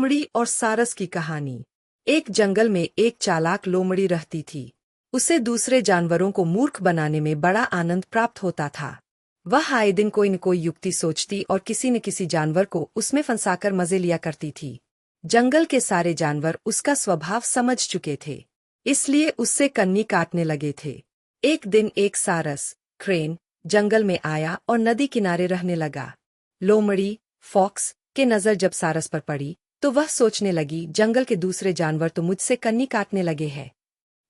लोमड़ी और सारस की कहानी। एक जंगल में एक चालाक लोमड़ी रहती थी। उसे दूसरे जानवरों को मूर्ख बनाने में बड़ा आनंद प्राप्त होता था। वह आए दिन कोई न कोई युक्ति सोचती और किसी न किसी जानवर को उसमें फंसाकर मजे लिया करती थी। जंगल के सारे जानवर उसका स्वभाव समझ चुके थे, इसलिए उससे कन्नी काटने लगे थे। एक दिन एक सारस क्रेन जंगल में आया और नदी किनारे रहने लगा। लोमड़ी फॉक्स के नज़र जब सारस पर पड़ी तो वह सोचने लगी, जंगल के दूसरे जानवर तो मुझसे कन्नी काटने लगे हैं।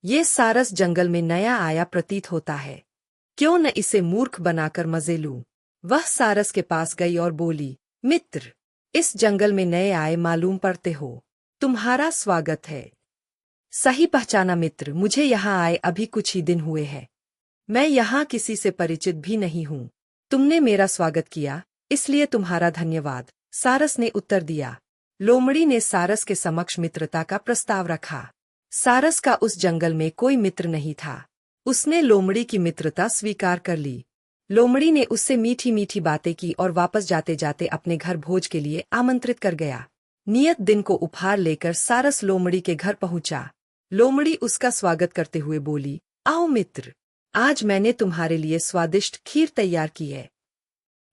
ये सारस जंगल में नया आया प्रतीत होता है, क्यों न इसे मूर्ख बनाकर मजे लूं। वह सारस के पास गई और बोली, मित्र, इस जंगल में नए आए मालूम पड़ते हो, तुम्हारा स्वागत है। सही पहचाना मित्र, मुझे यहाँ आए अभी कुछ ही दिन हुए हैं। मैं यहाँ किसी से परिचित भी नहीं हूँ। तुमने मेरा स्वागत किया, इसलिए तुम्हारा धन्यवाद, सारस ने उत्तर दिया। लोमड़ी ने सारस के समक्ष मित्रता का प्रस्ताव रखा। सारस का उस जंगल में कोई मित्र नहीं था। उसने लोमड़ी की मित्रता स्वीकार कर ली। लोमड़ी ने उससे मीठी मीठी बातें की और वापस जाते जाते अपने घर भोज के लिए आमंत्रित कर गया। नियत दिन को उपहार लेकर सारस लोमड़ी के घर पहुंचा। लोमड़ी उसका स्वागत करते हुए बोली, आओ मित्र, आज मैंने तुम्हारे लिए स्वादिष्ट खीर तैयार की है।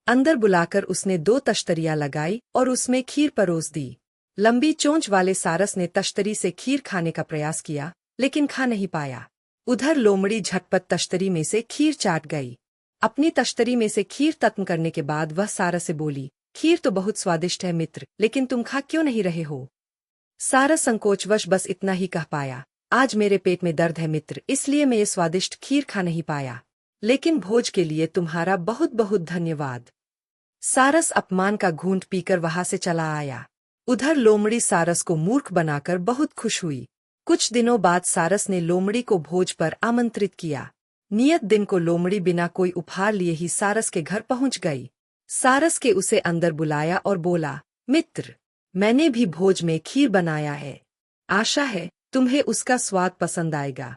अंदर बुलाकर उसने 2 तश्तरियां लगाई और उसमें खीर परोस दी। लंबी चोंच वाले सारस ने तश्तरी से खीर खाने का प्रयास किया, लेकिन खा नहीं पाया। उधर लोमड़ी झटपट तश्तरी में से खीर चाट गई। अपनी तश्तरी में से खीर खत्म करने के बाद वह सारस से बोली, खीर तो बहुत स्वादिष्ट है मित्र, लेकिन तुम खा क्यों नहीं रहे हो। सारस संकोचवश बस इतना ही कह पाया, आज मेरे पेट में दर्द है मित्र, इसलिए मैं ये स्वादिष्ट खीर खा नहीं पाया, लेकिन भोज के लिए तुम्हारा बहुत बहुत धन्यवाद। सारस अपमान का घूंट पीकर वहां से चला आया। उधर लोमड़ी सारस को मूर्ख बनाकर बहुत खुश हुई। कुछ दिनों बाद सारस ने लोमड़ी को भोज पर आमंत्रित किया। नियत दिन को लोमड़ी बिना कोई उपहार लिए ही सारस के घर पहुंच गई। सारस के उसे अंदर बुलाया और बोला, मित्र, मैंने भी भोज में खीर बनाया है, आशा है तुम्हें उसका स्वाद पसंद आएगा।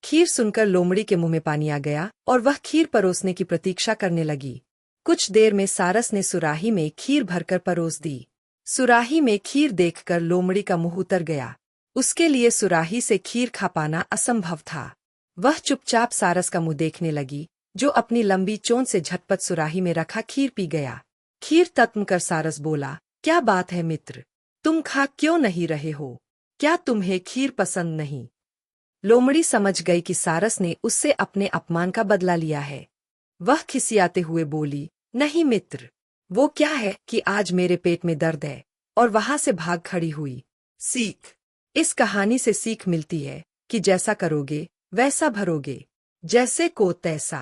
खीर सुनकर लोमड़ी के मुंह में पानी आ गया और वह खीर परोसने की प्रतीक्षा करने लगी। कुछ देर में सारस ने सुराही में खीर भरकर परोस दी। सुराही में खीर देखकर लोमड़ी का मुंह उतर गया। उसके लिए सुराही से खीर खा पाना असंभव था। वह चुपचाप सारस का मुंह देखने लगी, जो अपनी लंबी चोंच से झटपट सुराही में रखा खीर पी गया। खीर खत्म कर सारस बोला, क्या बात है मित्र, तुम खा क्यों नहीं रहे हो, क्या तुम्हें खीर पसंद नहीं। लोमड़ी समझ गई कि सारस ने उससे अपने अपमान का बदला लिया है। वह खिसियाते हुए बोली, नहीं मित्र, वो क्या है कि आज मेरे पेट में दर्द है, और वहां से भाग खड़ी हुई। सीख, इस कहानी से सीख मिलती है कि जैसा करोगे वैसा भरोगे, जैसे को तैसा।